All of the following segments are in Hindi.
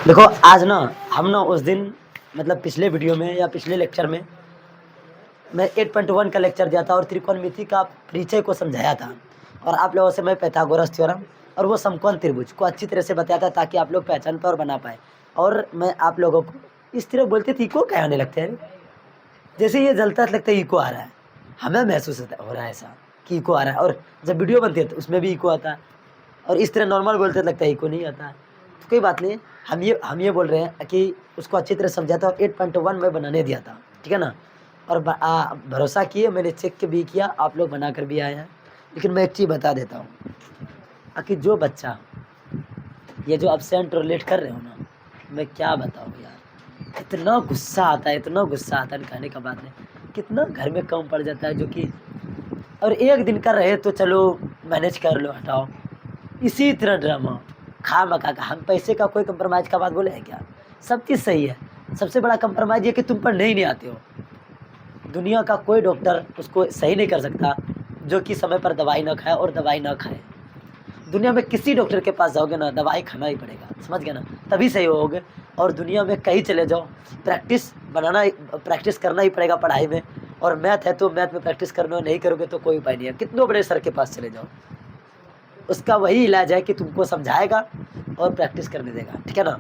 देखो आज ना हम ना उस दिन मतलब पिछले वीडियो में या पिछले लेक्चर में मैं 8.1 का लेक्चर दिया था और त्रिकोणमिति का परिचय को समझाया था और आप लोगों से मैं पाइथागोरस थ्योरम और वो समकोण त्रिभुज को अच्छी तरह से बताया था ताकि आप लोग पहचान पाए और बना पाए। और मैं आप लोगों को इस तरह बोलते थे इको क्या होने लगते हैं, जैसे ये जलता लगता है इको आ रहा है, हमें महसूस हो रहा है ऐसा कि इको आ रहा है। और जब वीडियो बनती है तो उसमें भी इको आता है और इस तरह नॉर्मल बोलते लगता है इको नहीं आता है। तो कोई बात नहीं, हम ये बोल रहे हैं कि उसको अच्छी तरह समझा था और 8.1 में बनाने दिया था, ठीक है ना। और भरोसा किए, मैंने चेक भी किया, आप लोग बना कर भी आए हैं। लेकिन मैं एक चीज़ बता देता हूँ कि जो बच्चा ये जो एब्सेंट और लेट कर रहे हो ना, मैं क्या बताऊँ यार, इतना गुस्सा आता है, इतना गुस्सा आता है, कहने का बात नहीं, कितना घर में कम पड़ जाता है जो कि और एक दिन कर रहे तो चलो मैनेज कर लो, हटाओ। इसी तरह ड्रामा खा मका का, हम पैसे का कोई कंप्रोमाइज़ का बात बोले हैं क्या? सब चीज़ सही है, सबसे बड़ा कंप्रोमाइज़ ये कि तुम पर नहीं आते हो। दुनिया का कोई डॉक्टर उसको सही नहीं कर सकता जो कि समय पर दवाई ना खाए और दवाई ना खाए। दुनिया में किसी डॉक्टर के पास जाओगे ना, दवाई खाना ही पड़ेगा, समझ गए ना, तभी सही होगे। और दुनिया में कहीं चले जाओ, प्रैक्टिस करना ही पड़ेगा पढ़ाई में। और मैथ है तो मैथ में प्रैक्टिस करना, नहीं करोगे तो कोई उपाय नहीं है। कितनों बड़े सर के पास चले जाओ, उसका वही इलाज है कि तुमको समझाएगा और प्रैक्टिस करने देगा, ठीक है ना।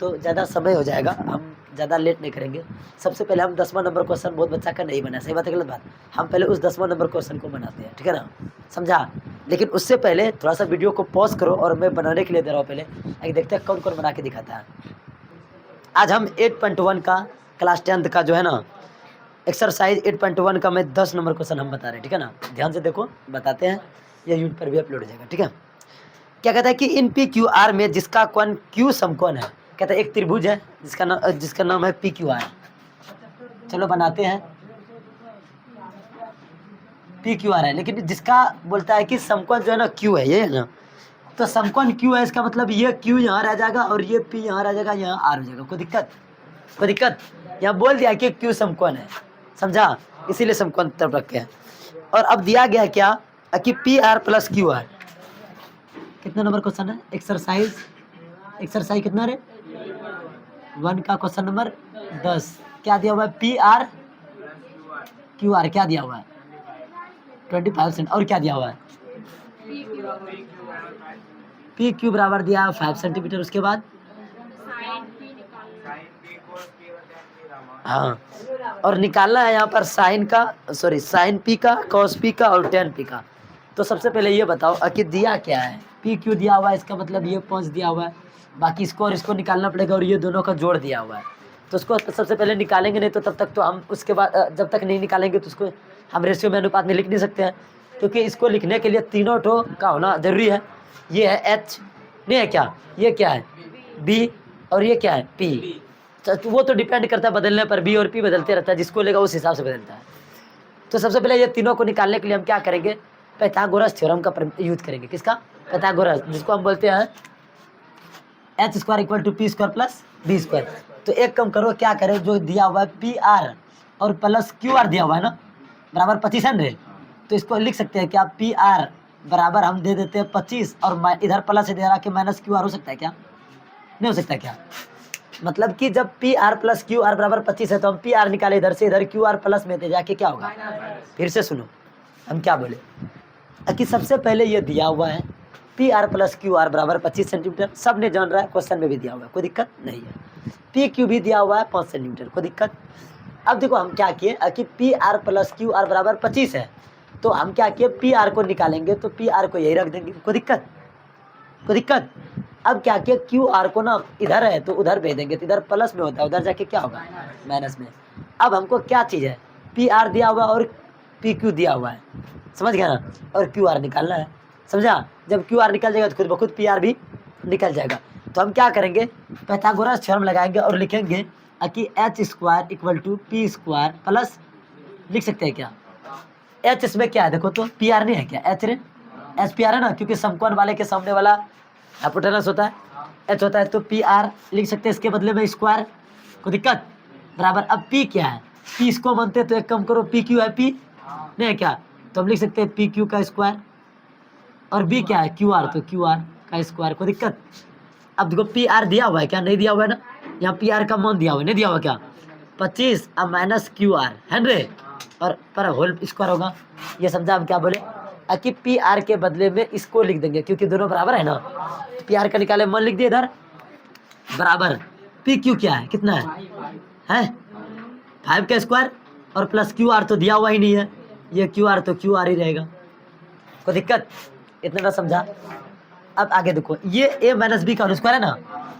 तो ज़्यादा समय हो जाएगा, हम ज़्यादा लेट नहीं करेंगे। सबसे पहले हम 10वां नंबर क्वेश्चन बहुत बच्चा का नहीं बना, सही बात है गलत बात, हम पहले उस 10वां नंबर क्वेश्चन को बनाते हैं, ठीक है ना, समझा। लेकिन उससे पहले थोड़ा सा वीडियो को पॉज करो और मैं बनाने के लिए दे रहा हूँ। पहले एक देखते हैं कौन कौन बना के दिखाता है। आज हम 8.1 का क्लास 10th का जो है ना एक्सरसाइज 8.1 का मैं 10 नंबर क्वेश्चन हम बता रहे हैं, ठीक है ना। ध्यान से देखो, बताते हैं, ये यूट्यूब पर भी अपलोड हो जाएगा, ठीक है। क्या कहता है कि इन पी क्यू आर में जिसका कोण क्यू समकोण है, कहता है एक त्रिभुज है जिसका नाम है पी क्यू आर। चलो बनाते हैं, पी क्यू आर है, लेकिन जिसका बोलता है कि समकोण जो है ना क्यू है, ये है ना, तो समकोण क्यू है, इसका मतलब ये क्यू यहाँ रह जाएगा और ये पी यहाँ रह जाएगा, यहाँ आर हो जाएगा। कोई दिक्कत? कोई दिक्कत? यहाँ बोल दिया कि क्यू समकोण है, समझा, इसीलिए समकोण तरफ रखे हैं। और अब दिया गया है क्या कि P R plus Q R. कितना नंबर क्वेश्चन है? एक्सरसाइज कितना रे? 1 का क्वेश्चन नंबर 10। क्या दिया हुआ है? पी आर क्यू आर क्या दिया हुआ है? 25%। और क्या दिया हुआ है? पी क्यू बराबर दिया है 5 सेंटीमीटर। उसके बाद हाँ, और निकालना है यहाँ पर साइन पी का, कॉस पी का और टेन पी का। तो सबसे पहले ये बताओ कि दिया क्या है? पी क्यू दिया हुआ है, इसका मतलब ये 5 दिया हुआ है, बाकी इसको और इसको निकालना पड़ेगा और ये दोनों का जोड़ दिया हुआ है। तो उसको सबसे पहले निकालेंगे, नहीं तो तब तक तो हम उसके बाद जब तक नहीं निकालेंगे तो उसको हम रेशियो में अनुपात में लिख नहीं सकते हैं, क्योंकि इसको लिखने के लिए तीनों ठो का होना जरूरी है। ये है एच, नहीं है क्या? ये क्या है? बी, और ये क्या है? पी। तो वो तो डिपेंड करता है बदलने पर, बी और पी बदलते रहता है, जिसको लेगा उस हिसाब से बदलता है। तो सबसे पहले ये तीनों को निकालने के लिए हम क्या करेंगे? पाइथागोरस थ्योरम का यूज करेंगे। किसका? पाइथागोरस, जिसको हम बोलते हैं h square equal to p square plus b square. तो एक कम करो, क्या करें, जो दिया हुआ है पी आर और प्लस क्यू आर दिया हुआ है ना, बराबर 25 है ना, तो इसको लिख सकते हैं क्या? पी आर बराबर हम दे देते हैं 25 और इधर प्लस दे रहा कि माइनस क्यू आर हो सकता है क्या? नहीं हो सकता क्या? मतलब कि जब P R plus Q R बराबर 25 है तो हम पी आर निकाले इधर से, इधर क्यू आर प्लस में दे जाके क्या होगा? फिर से सुनो, हम क्या बोले कि सबसे पहले ये दिया हुआ है P R plus Q R बराबर 25 सेंटीमीटर, सब ने जान रहा है, क्वेश्चन में भी दिया हुआ है, कोई दिक्कत नहीं है। पी क्यू भी दिया हुआ है 5 सेंटीमीटर, कोई दिक्कत? अब देखो हम क्या किए कि P R plus Q R बराबर 25 है, तो हम क्या किए, पी आर को निकालेंगे तो पी आर को यही रख देंगे, कोई दिक्कत? कोई दिक्कत? अब क्या किया, क्यू आर को ना इधर है तो उधर भेज देंगे, तो इधर प्लस में होता है, उधर जाके क्या होगा? माइनस में। अब हमको क्या चीज़ है? पी आर दिया हुआ और पी क्यू दिया हुआ है, समझ गया ना, और क्यू आर निकालना है, समझा। जब क्यू आर निकल जाएगा तो खुद ब खुद पी आर भी निकल जाएगा। तो हम क्या करेंगे, पाइथागोरस थ्योरम लगाएंगे और लिखेंगे कि h square equal to p square plus, लिख सकते हैं क्या? एच इसमें क्या है देखो तो, पी आर नहीं है क्या? एच रे, एच पी आर है ना, क्योंकि समकोण वाले के सामने वाला हाइपोटेनस होता है, एच होता है, तो पी आर लिख सकते हैं इसके बदले में स्क्वायर, कोई दिक्कत? बराबर, अब पी क्या है? पी इसको मानते तो एक कम करो, पी क्यू है, पी नहीं है क्या, तो हम लिख सकते हैं पी क्यू का स्क्वायर, और बी क्या है? क्यू आर, तो क्यू आर का स्क्वायर, कोई दिक्कत? अब देखो पी आर दिया हुआ है क्या, नहीं दिया हुआ है ना, यहाँ पी आर का मान दिया हुआ है, नहीं दिया हुआ क्या, 25 अब माइनस क्यू आर है रे, और पर होल स्क्वायर होगा। ये समझा हम क्या बोले, कि पी आर के बदले में इसको लिख देंगे क्योंकि दोनों बराबर है ना, पी आर का निकाले मान लिख दिए इधर बराबर पी क्यू क्या है, कितना है 5 का स्क्वायर और प्लस क्यू आर तो दिया हुआ ही नहीं है, ये क्यू आर तो क्यू आर ही रहेगा, कोई दिक्कत, इतना ना समझा। अब आगे देखो ये ए माइनस बी का होल स्क्वायर है ना,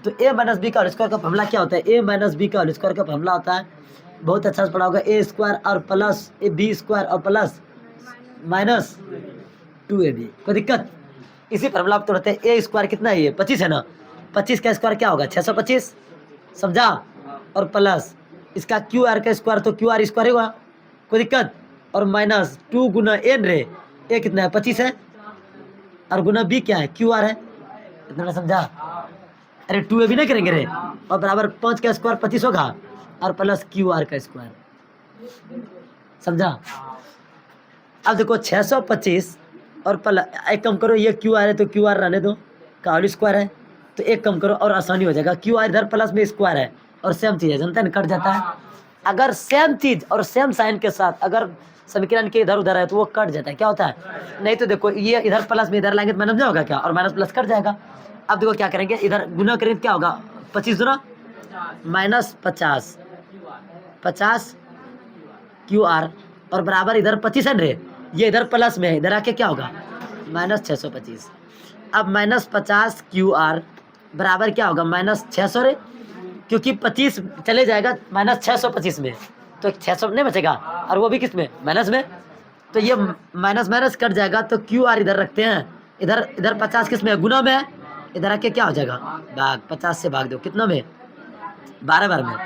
तो ए माइनस बी का होल स्क्वायर का फॉर्मूला क्या होता है, ए माइनस बी का होल स्क्वायर का फॉर्मूला होता है, बहुत अच्छा से पढ़ा होगा, ए स्क्वायर और प्लस ए बी स्क्वायर और प्लस माइनस 2ab, कोई दिक्कत। इसी फॉर्मूला तो रहते हैं, ए स्क्वायर कितना है, ये 25 है ना, 25 का स्क्वायर क्या होगा 625, समझा, और प्लस इसका क्यू आर का स्क्वायर तो क्यू आर स्क्वायर होगा, कोई दिक्कत, और माइनस 2 गुना एन रे, ए कितना है 25 है, और गुना बी क्या है क्यू आर है, इतना समझा। अरे 2ab नहीं करेंगे रे, और बराबर 5 का स्क्वायर 25 होगा और प्लस क्यू आर का स्क्वायर, समझा। अब देखो 625 और एक कम करो, ये क्यू आर है तो क्यू आर रहने दो, का होल स्क्वायर है तो एक कम करो और आसानी हो जाएगा, क्यू आर इधर प्लस में स्क्वायर है और सेम चीज़ है, जानते हैं कट जाता है, अगर सेम चीज़ और सेम साइन के साथ अगर समीकरण के इधर उधर है तो वो कट जाता है, क्या होता है, नहीं तो देखो ये इधर प्लस में इधर लाएंगे तो माइनस नहीं होगा क्या, और माइनस प्लस कट जाएगा। अब देखो क्या करेंगे, इधर गुना करेंगे क्या होगा 25 गुना माइनस 50 क्यू आर और बराबर इधर 25 है रे, ये इधर प्लस में है, इधर आके क्या होगा माइनस 625। अब माइनस 50 क्यू आर बराबर क्या होगा माइनस 600 रे, क्योंकि 25 चले जाएगा माइनस 625 में तो 600 नहीं बचेगा, और वो भी किस में माइनस में, तो ये माइनस माइनस कट जाएगा, तो क्यू आर इधर रखते हैं, इधर इधर 50 किस में है गुना में है, इधर आके क्या हो जाएगा भाग, 50 से भाग दो कितना में 12 बार में,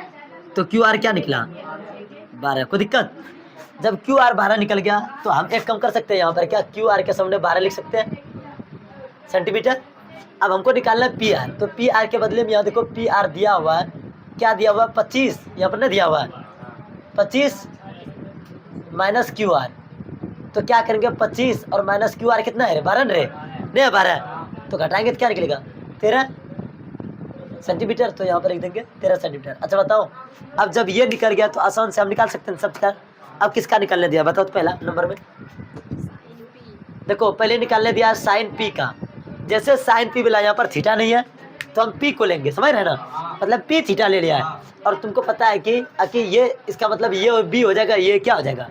तो क्यू आर क्या निकला 12, कोई दिक्कत। जब क्यू आर 12 निकल गया तो हम एक कम कर सकते हैं यहाँ पर, क्या क्यू आर के सामने 12 लिख सकते हैं सेंटीमीटर। अब हमको निकालना है पी आर, तो पी आर के बदले में यहाँ देखो पी आर दिया हुआ है, क्या दिया हुआ है 25, यहाँ पर नहीं दिया हुआ है 25 माइनस क्यू आर, तो क्या करेंगे 25 और माइनस क्यू आर कितना है 12 रे, नहीं है 12, तो घटाएंगे तो क्या निकलेगा 13 सेंटीमीटर, तो यहाँ पर लिख देंगे 13 सेंटीमीटर। अच्छा बताओ, अब जब ये निकल गया तो आसान से हम निकाल सकते हैं सब का। अब किसका निकालने दिया बताओ, तो पहला नंबर में देखो पहले निकालने दिया साइन पी का, जैसे साइन पी मिला यहाँ पर थीटा नहीं है तो हम पी को लेंगे, समझ रहे ना, मतलब पी थीटा ले लिया है, और तुमको पता है कि ये इसका मतलब ये बी हो जाएगा, ये क्या हो जाएगा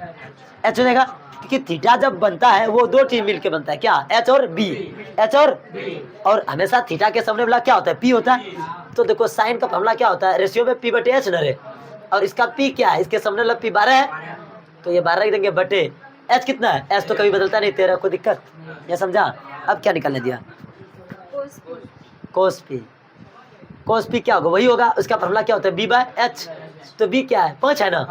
एच हो जाएगा, क्योंकि थीटा जब बनता है वो दो चीज मिलके बनता है, क्या एच और बी, एच और हमेशा थीटा के सामने वाला क्या होता है पी होता है, तो देखो साइन का फॉर्मूला क्या होता है रेशियो में पी बटे एच न रे, और इसका पी क्या है, इसके सामने वाला पी 12 है तो ये 12 लिख देंगे बटे एच कितना है, एच तो कभी बदलता नहीं 13, कोई दिक्कत, ये समझा। अब क्या निकालने दिया कोस पी क्या होगा वही होगा, उसका फॉर्मूला क्या होता है बी बाय एच, तो बी क्या है 5 है ना,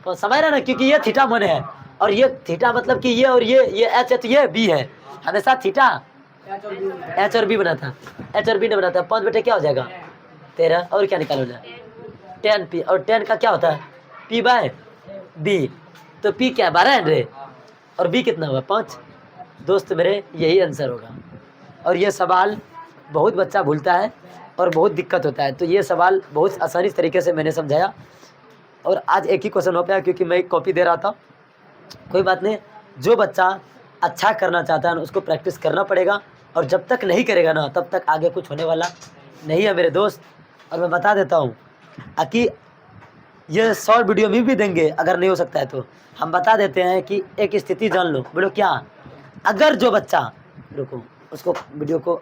तो समझ रहे ना, क्योंकि ये थीटा मन है और ये थीटा मतलब कि ये और ये एच है तो ये बी है, हमेशा थीटा एच और बी बना था, एच और बी ने बना था, 5 बटे क्या हो जाएगा 13, और क्या निकालो ना 10 पी, और 10 का क्या होता है पी बाय बी, तो पी क्या है 12 है रे, और बी कितना हुआ 5, दोस्त मेरे यही आंसर होगा। और ये सवाल बहुत बच्चा भूलता है और बहुत दिक्कत होता है, तो ये सवाल बहुत आसानी तरीके से मैंने समझाया, और आज एक ही क्वेश्चन हो पाया क्योंकि मैं एक कॉपी दे रहा था, कोई बात नहीं, जो बच्चा अच्छा करना चाहता है उसको प्रैक्टिस करना पड़ेगा, और जब तक नहीं करेगा ना तब तक आगे कुछ होने वाला नहीं है मेरे दोस्त। और मैं बता देता हूँ कि ये शॉर्ट वीडियो में भी देंगे, अगर नहीं हो सकता है तो हम बता देते हैं कि एक स्थिति जान लो, बोलो क्या, अगर जो बच्चा रुको उसको वीडियो को